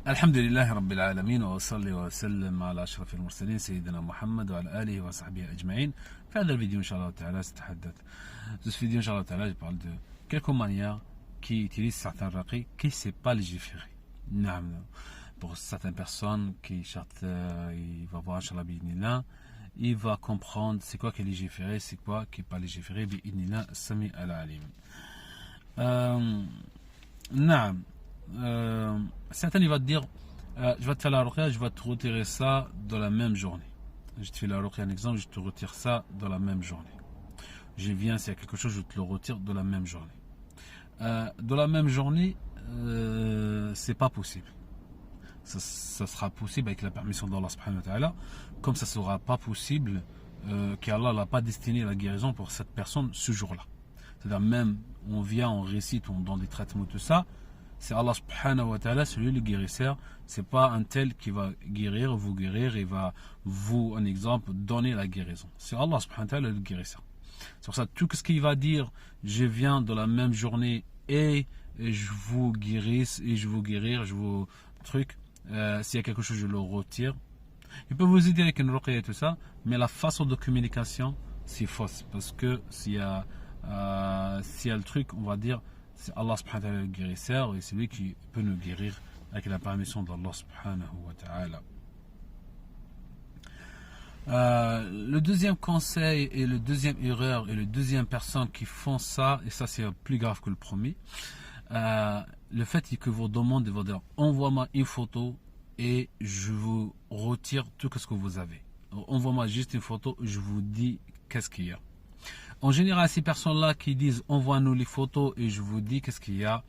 الحمد لله رب العالمين وأصلي وأسلم على أشرف المرسلين سيدنا محمد وعلى آله وصحبه أجمعين. في هذا الفيديو إن شاء الله تعالى سأتحدث إن شاء الله تعالى je parle de quelques manières qui utilisent certains raqis qui ne savent pas légiférer. Pour certaines personnes qui il va voir Inch'Allah bi'idhnillah, il va comprendre c'est quoi qui est légiféré, c'est quoi qui n'est pas légiféré bi'idhnillah sami al-alim. Certains il va te dire je vais te faire la ruqya, je vais te retirer ça dans la même journée. Je te fais la ruqya un exemple, je te retire ça dans la même journée. Je viens, s'il y a quelque chose, je te le retire dans la même journée. Dans la même journée, c'est pas possible. Ça sera possible avec la permission d'Allah subhanahu wa ta'ala, comme ça sera pas possible qu'Allah n'a pas destiné la guérison pour cette personne ce jour-là. C'est-à-dire même, on vient, on récite, on donne des traitements, tout ça, c'est Allah subhanahu wa ta'ala, celui le guérisseur. C'est pas un tel qui va guérir et va vous, un exemple, donner la guérison. C'est Allah subhanahu wa ta'ala le guérisseur. C'est pour ça, tout ce qu'il va dire, je viens dans la même journée et je vous guérisse, et je vous guérir, je vous truc, s'il y a quelque chose, je le retire. Il peut vous aider avec une ruqya et tout ça, mais la façon de communication, c'est fausse. Parce que s'il y a le truc, on va dire, c'est Allah subhanahu wa ta'ala le guérisseur et c'est lui qui peut nous guérir avec la permission d'Allah subhanahu wa ta'ala. Le deuxième conseil et le deuxième erreur et le deuxième personne qui font ça, et ça c'est plus grave que le premier, le fait que vous demandez, vous dire envoie-moi une photo et je vous retire tout ce que vous avez. Envoie-moi juste une photo, je vous dis qu'est-ce qu'il y a. En général, ces personnes-là qui disent envoie-nous les photos et je vous dis qu'est-ce qu'il y a,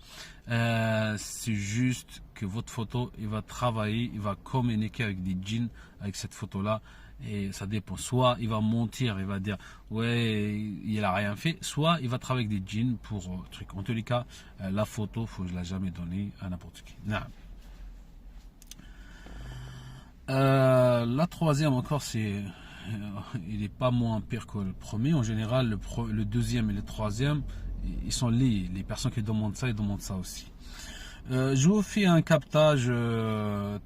c'est juste que votre photo, il va travailler, il va communiquer avec des djinns avec cette photo-là. Et ça dépend. Soit il va mentir, il va dire ouais, il a rien fait, soit il va travailler avec des djinns pour truc. En tous les cas, la photo, je ne la jamais donnée à n'importe qui. La troisième encore, c'est il n'est pas moins pire que le premier. En général, le deuxième et le troisième, ils sont liés. Les personnes qui demandent ça, ils demandent ça aussi. Je vous fais un captage,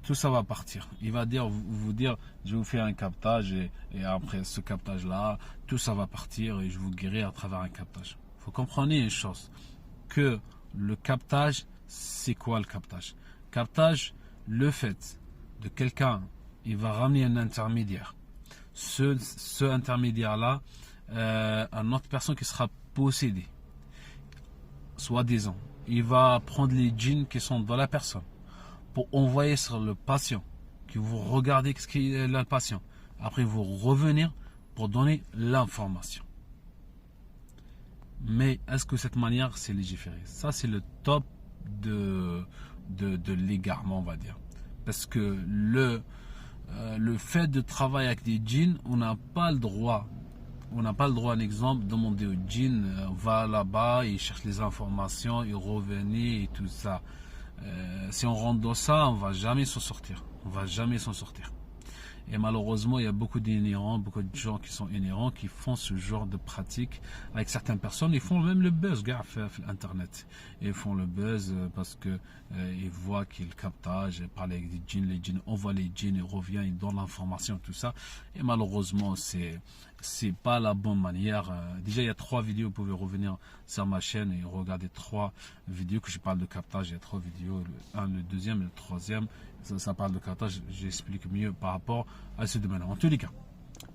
tout ça va partir. Il va vous dire, je vous fais un captage et après ce captage-là, tout ça va partir et je vous guéris à travers un captage. Il faut comprendre une chose, que le captage, c'est quoi le captage? Captage, le fait de quelqu'un, il va ramener un intermédiaire. Ce intermédiaire-là, une autre personne qui sera possédée, soi-disant, il va prendre les djinns qui sont dans la personne pour envoyer sur le patient, que vous regardez ce qu'il est le patient. Après, vous revenir pour donner l'information. Mais est-ce que cette manière, c'est légiféré? Ça, c'est le top de l'égarement, on va dire. Parce que le fait de travailler avec des djinns, on n'a pas le droit. On n'a pas le droit, un exemple, de demander au djinn, va là-bas, il cherche les informations, il revenait et tout ça. Si on rentre dans ça, on ne va jamais s'en sortir. On va jamais s'en sortir. Et malheureusement, il y a beaucoup d'inhérents, beaucoup de gens qui sont inhérents, qui font ce genre de pratique avec certaines personnes. Ils font même le buzz, gars, sur Internet. Ils font le buzz parce que ils voient qu'ils captage, ils parlent avec des djinns, les djinns envoient les djinns, ils reviennent, ils donnent l'information, tout ça. Et malheureusement, c'est pas la bonne manière. Déjà, il y a 3 vidéos, vous pouvez revenir sur ma chaîne et regarder 3 vidéos que je parle de captage. Il y a 3 vidéos, le deuxième et le troisième. Ça parle de captage, j'explique mieux par rapport à ce domaine. En tous les cas,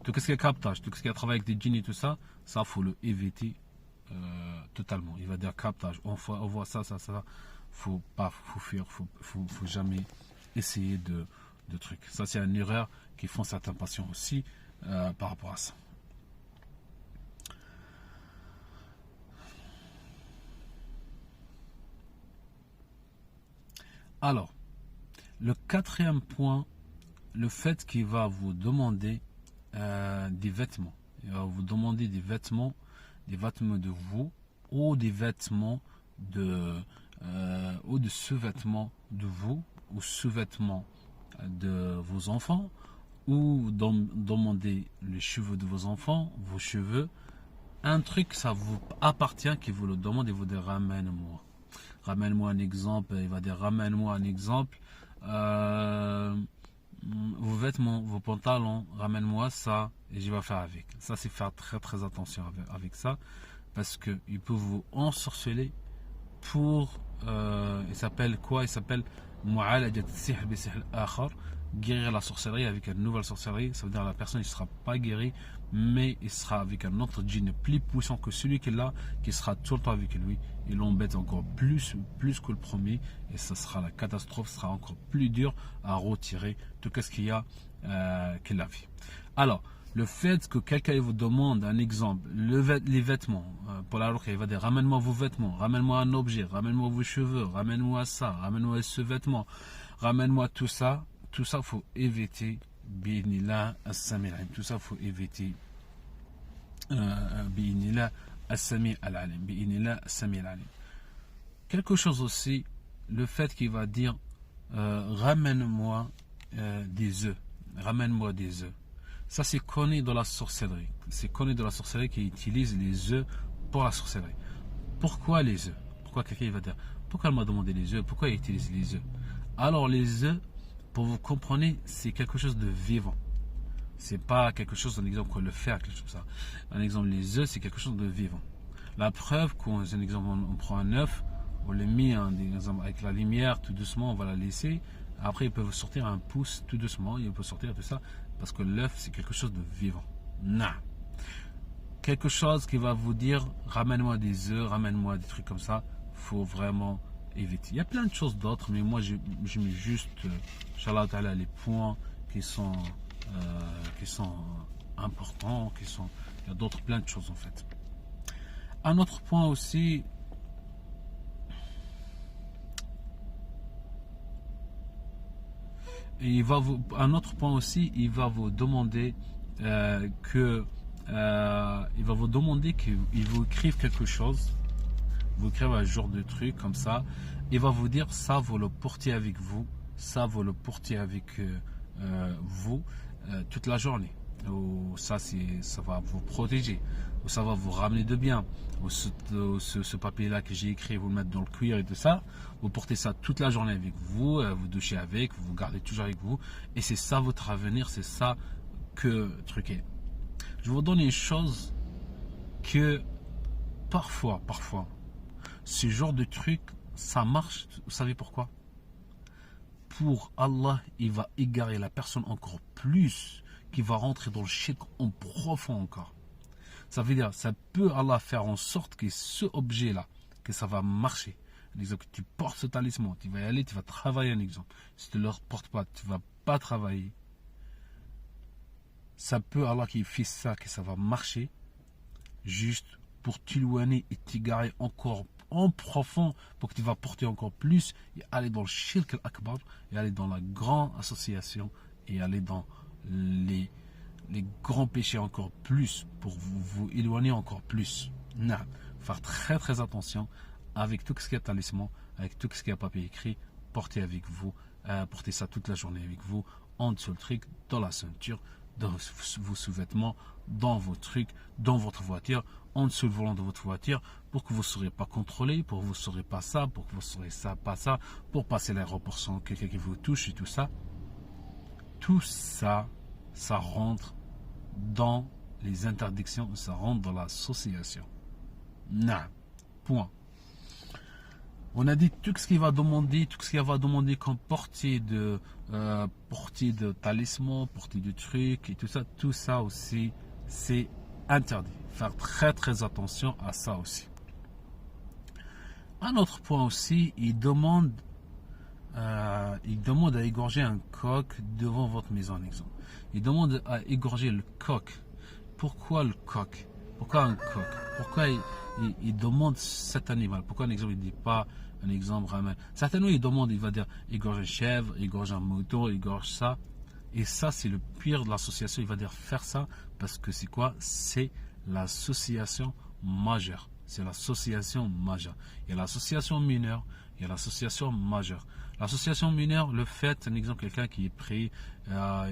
tout ce qui est captage, tout ce qui est travail avec des djinns et tout ça, ça faut le éviter totalement. Il va dire captage, on voit ça, faut fuir, faut jamais essayer de trucs. Ça c'est une erreur qui font certains patients aussi par rapport à ça. Alors, le quatrième point, le fait qu'il va vous demander des vêtements. Il va vous demander des vêtements de vous ou des vêtements ou de sous-vêtements de vous ou sous-vêtements de vos enfants ou demander les cheveux de vos enfants, vos cheveux. Un truc, ça vous appartient, qui vous le demande et vous dit ramène-moi. Ramène-moi un exemple, il va dire ramène-moi un exemple vos vêtements, vos pantalons, ramène-moi ça et je vais faire avec. Ça, c'est faire très très attention avec ça, parce qu'il peut vous ensorceler pour, il s'appelle quoi? Il s'appelle mu'alajat sihr bi sihr akhar, guérir la sorcellerie avec une nouvelle sorcellerie. Ça veut dire que la personne ne sera pas guérie, mais il sera avec un autre djinn plus puissant que celui qu'il a, qui sera tout le temps avec lui. Il l'embête encore plus que le premier, et ça sera la catastrophe. Ce sera encore plus dur à retirer tout ce qu'il y a qu'il a vu. Alors, le fait que quelqu'un vous demande un exemple, les vêtements, pour la ruqya, il va dire ramène-moi vos vêtements, ramène-moi un objet, ramène-moi vos cheveux, ramène-moi ça, ramène-moi ce vêtement, ramène-moi tout ça, faut éviter. Bi'inillah as-sami' al-alim. Tout ça, faut éviter. Bi'inillah as-sami' al-alim. Bi'inillah as-sami' al-alim. Quelque chose aussi, le fait qu'il va dire ramène-moi des œufs. Ramène-moi des œufs. Ça, c'est connu dans la sorcellerie. C'est connu dans la sorcellerie qui utilise les œufs pour la sorcellerie. Pourquoi les œufs? Pourquoi quelqu'un va dire pourquoi elle m'a demandé les œufs? Pourquoi il utilise les œufs? Alors, les œufs, pour vous comprendre, c'est quelque chose de vivant. C'est pas quelque chose, un exemple qu'on le fait, quelque chose comme ça. Un exemple, les œufs, c'est quelque chose de vivant. La preuve, quand un exemple, on prend un œuf, on le met avec la lumière, tout doucement, on va la laisser. Après, il peut sortir un pouce tout doucement, il peut sortir tout ça, parce que l'œuf, c'est quelque chose de vivant. Non. Quelque chose qui va vous dire, ramène-moi des œufs, ramène-moi des trucs comme ça, faut vraiment éviter. Il y a plein de choses d'autres, mais moi, je mets juste, Inch'Allah Ta'ala, les points qui sont importants, il y a d'autres plein de choses en fait. Un autre point aussi, il va vous demander qu'il vous écrive quelque chose, vous écrivez un genre de truc comme ça, il va vous dire ça vous le portez avec vous, ça vous le portez avec vous toute la journée, ou ça va vous protéger, ou ça va vous ramener de bien, ou ce papier là que j'ai écrit, vous le mettez dans le cuir et tout ça, vous portez ça toute la journée avec vous, vous douchez avec, vous gardez toujours avec vous, et c'est ça votre avenir, c'est ça que truc est. Je vous donne une chose que parfois ce genre de truc ça marche. Vous savez pourquoi? Pour Allah, il va égarer la personne encore plus, qui va rentrer dans le shirk en profond encore. Ça veut dire, ça peut Allah faire en sorte que ce objet-là, que ça va marcher. L'exemple, tu portes ce talisman, tu vas y aller, tu vas travailler un exemple. Si tu ne le portes pas, tu ne vas pas travailler. Ça peut Allah qui fait ça, que ça va marcher, juste pour t'éloigner et t'égarer encore en profond, pour que tu vas porter encore plus et aller dans le shirk al-akbar, et aller dans la grande association, et aller dans les grands péchés encore plus, pour vous éloigner encore plus. Non. Faire très très attention avec tout ce qui est talisman, avec tout ce qui est papier écrit, portez avec vous, portez ça toute la journée avec vous, en dessous le truc, dans la ceinture, dans vos sous-vêtements, dans vos trucs, dans votre voiture, en dessous le volant de votre voiture, pour que vous ne serez pas contrôlé, pour que vous ne serez pas ça, pour que vous ne serez ça, pas ça, pour passer l'aéroport sans quelqu'un qui vous touche et tout ça. Tout ça, ça rentre dans les interdictions, ça rentre dans l'association. Non. Point. On a dit tout ce qu'il va demander, comme portée de talisman, portée de trucs et tout ça aussi, c'est interdit. Faire très très attention à ça aussi. Un autre point aussi, il demande à égorger un coq devant votre maison, en exemple. Il demande à égorger le coq. Pourquoi le coq? Pourquoi un coq? Pourquoi il demande cet animal? Pourquoi un exemple il ne dit pas un exemple ramène? Certainement il va dire égorge une chèvre, égorge un mouton, égorge ça. Et ça c'est le pire de l'association. Il va dire faire ça parce que c'est quoi? C'est l'association majeure. C'est l'association majeure. Il y a l'association mineure, il y a l'association majeure. L'association mineure, le fait, un exemple, quelqu'un qui est pris, il va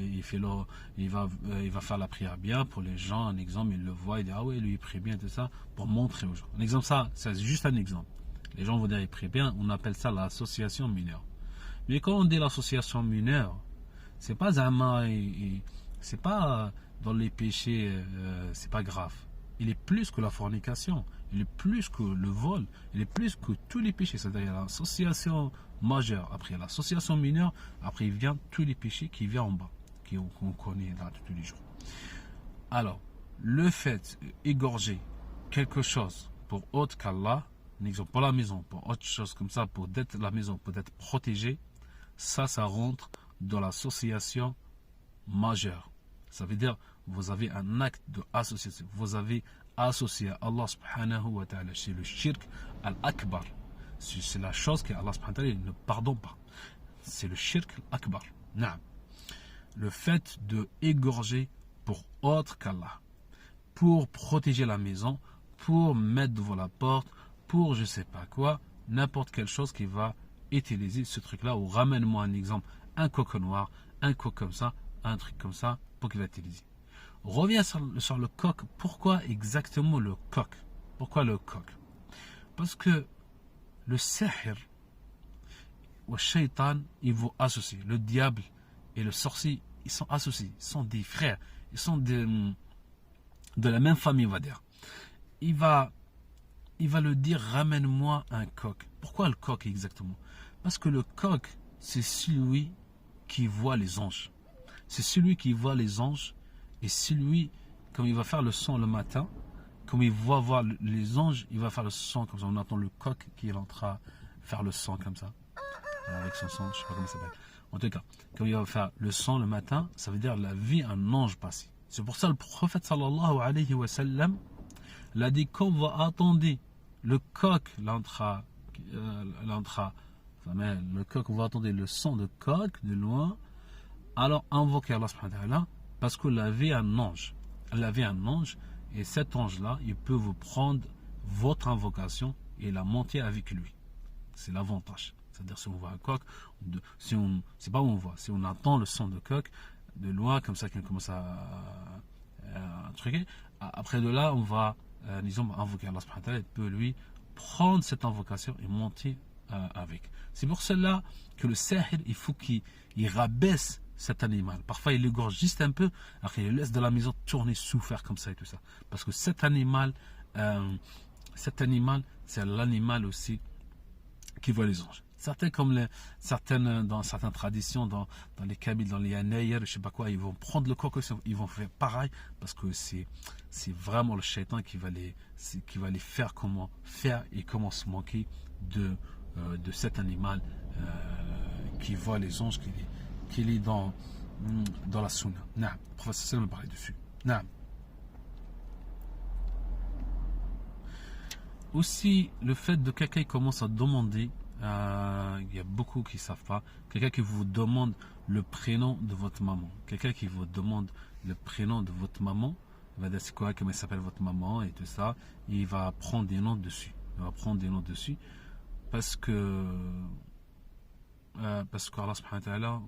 faire la prière bien pour les gens, un exemple, il le voit, il dit ah oui, lui il prie bien, tout ça, pour montrer aux gens. Un exemple, ça, c'est juste un exemple. Les gens vont dire il prie bien, on appelle ça l'association mineure. Mais quand on dit l'association mineure, c'est pas c'est pas dans les péchés, c'est pas grave. Il est plus que la fornication, il est plus que le vol, il est plus que tous les péchés. C'est-à-dire il y a l'association majeure, après il y a l'association mineure, après il vient tous les péchés qui viennent en bas, qu'on connaît là tous les jours. Alors, le fait d'égorger quelque chose pour autre qu'Allah, un exemple pour la maison, pour autre chose comme ça, pour être la maison, pour être protégée, ça rentre dans l'association majeure. Ça veut dire, vous avez un acte d'association. Vous avez associé à Allah subhanahu wa ta'ala. C'est le shirk al-akbar. C'est la chose que Allah subhanahu wa ta'ala ne pardonne pas. C'est le shirk al-akbar. Le fait de égorger pour autre qu'Allah, pour protéger la maison, pour mettre devant la porte, pour je sais pas quoi, n'importe quelle chose qui va utiliser ce truc-là, ou ramène-moi un exemple, un coq noir, un coq comme ça, un truc comme ça, pour qu'il va utiliser. Reviens sur le coq. Pourquoi exactement le coq? Pourquoi le coq? Parce que le sahir, ou shaitan, ils vont associer. Le diable et le sorcier, ils sont associés, ils sont des frères, ils sont de la même famille, on va dire. Il va le dire, ramène-moi un coq. Pourquoi le coq exactement? Parce que le coq, c'est celui qui voit les anges. C'est celui qui voit les anges, et celui, comme il va faire le son le matin, comme il va voir les anges, il va faire le son comme ça. On entend le coq qui est en train de faire le son comme ça, avec son son, je ne sais pas comment ça s'appelle. En tout cas, comme il va faire le son le matin, ça veut dire la vie un ange passé. C'est pour ça le prophète sallallahu alayhi wa sallam l'a dit, quand on va attendre le coq, le coq, on va attendre le son de coq de loin, alors invoquez Allah subhanahu wa ta'ala, parce qu'il avait un ange. Elle avait un ange, et cet ange-là, il peut vous prendre votre invocation et la monter avec lui. C'est l'avantage. C'est-à-dire, si on voit un coq, c'est pas où on voit, si on entend le son de coq de loin, comme ça, qu'il commence à truquer, après de là, on va, disons, invoquer Allah subhanahu wa ta'ala, il peut lui prendre cette invocation et monter avec. C'est pour cela que le sahir, il faut qu'il rabaisse cet animal. Parfois, il l'égorge juste un peu, après il le laisse dans la maison tourner, souffrir comme ça et tout ça. Parce que cet animal, c'est l'animal aussi qui voit les anges. Dans certaines traditions, dans les Kabyles, dans les Yanayers, je sais pas quoi, ils vont prendre le coq, ils vont faire pareil, parce que c'est vraiment le shaitan qui va les faire comment faire et comment se moquer de cet animal qui voit les anges, qui est dans la sunna. Le professeur me parlait dessus. Aussi, le fait de quelqu'un qui commence à demander, il y a beaucoup qui ne savent pas, quelqu'un qui vous demande le prénom de votre maman. Quelqu'un qui vous demande le prénom de votre maman, il va dire c'est quoi, comment s'appelle votre maman et tout ça, et il va prendre des noms dessus. Parce que Allah subhanahu wa ta'ala,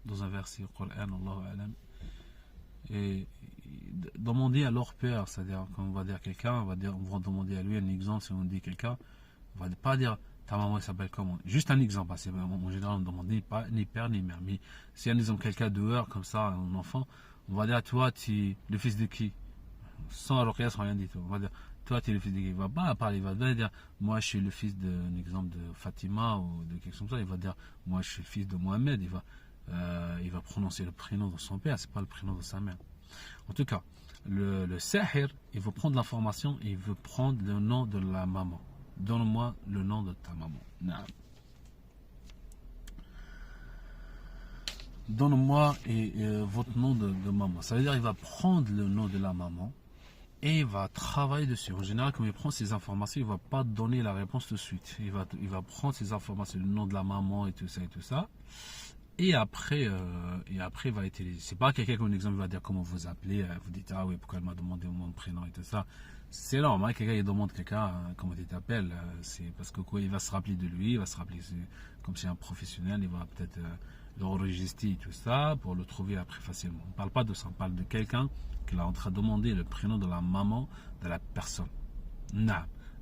dans un verset du Coran, Allahu a'lam, et demander à leur père, c'est-à-dire quand on va dire quelqu'un, on va demander à lui un exemple. Si on dit quelqu'un, on va pas dire ta maman s'appelle comment, juste un exemple, parce que en général on ne demande ni père ni mère, mais si un exemple quelqu'un dehors comme ça, un enfant, on va dire toi tu es le fils de qui, sans rien dit, on va dire toi tu es le fils de qui, il va pas parler, il va dire moi je suis le fils d'un exemple de Fatima ou de quelque chose comme ça, il va dire moi je suis le fils de Mohamed, il va prononcer le prénom de son père, c'est pas le prénom de sa mère. En tout cas, le sahir, il veut prendre l'information et il veut prendre le nom de la maman. Donne-moi le nom de ta maman. Donne-moi votre nom de maman. Ça veut dire qu'il va prendre le nom de la maman et il va travailler dessus. En général, quand il prend ces informations, il ne va pas donner la réponse tout de suite. Il va prendre ces informations, le nom de la maman et tout ça. Et après, il va utiliser. C'est pas quelqu'un comme exemple va dire comment vous appelez. Vous dites ah oui, pourquoi elle m'a demandé mon prénom et tout ça. C'est normal, quelqu'un il demande comment tu t'appelles. C'est parce que quoi, il va se rappeler de lui, il va se rappeler comme c'est un professionnel, il va peut-être l'enregistrer et tout ça pour le trouver après facilement. On ne parle pas de ça, on parle de quelqu'un qui est en train de demander le prénom de la maman de la personne.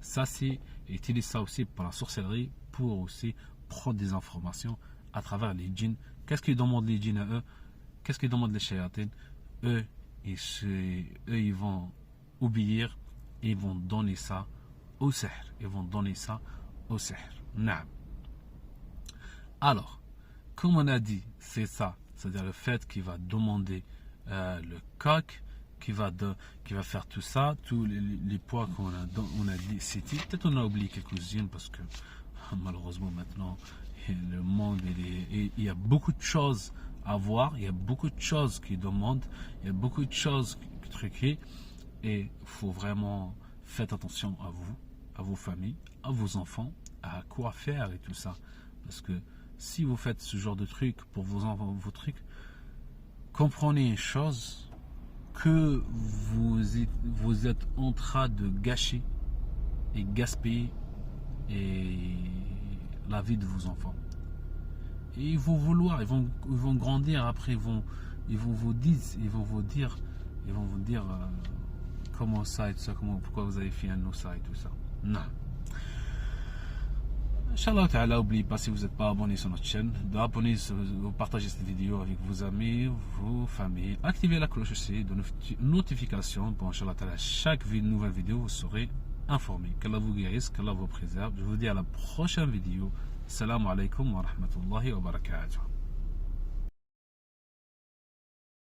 Ça c'est, utilise ça aussi pour la sorcellerie, pour aussi prendre des informations à travers les djinns. Qu'est-ce qu'ils demandent les djinns à eux? Qu'est-ce qu'ils demandent les shayatines? Eux, ils vont obéir, ils vont donner ça au sihr. Ils vont donner ça au sihr. Naam. Alors, comme on a dit, c'est ça, c'est-à-dire le fait qu'il va demander le coq, qui va faire tout ça, tous les poids qu'on a dit, c'était. Peut-être on a oublié quelques-unes parce que malheureusement maintenant, le monde, il y a beaucoup de choses à voir, il y a beaucoup de choses qui demandent, il y a beaucoup de choses qui truquées, et il faut vraiment faire attention à vous, à vos familles, à vos enfants, à quoi faire et tout ça. Parce que si vous faites ce genre de trucs pour vos enfants, vos trucs, comprenez une chose, que vous êtes en train de gâcher et gaspiller la vie de vos enfants. Et ils vont vouloir, ils vont grandir après, ils vont vous dire comment ça et tout ça, pourquoi vous avez fait un nous ça et tout ça. Non. Inch'Allah Ta'ala, n'oubliez pas, si vous n'êtes pas abonné sur notre chaîne, d'abonner, de partager cette vidéo avec vos amis, vos familles. Activez la cloche aussi de notification pour Inch'Allah Ta'ala, chaque nouvelle vidéo, vous serez informé. Qu'Allah vous guérisse, qu'Allah vous préserve. Je vous dis à la prochaine vidéo. Assalamu alaikum wa rahmatullahi wa barakatuh.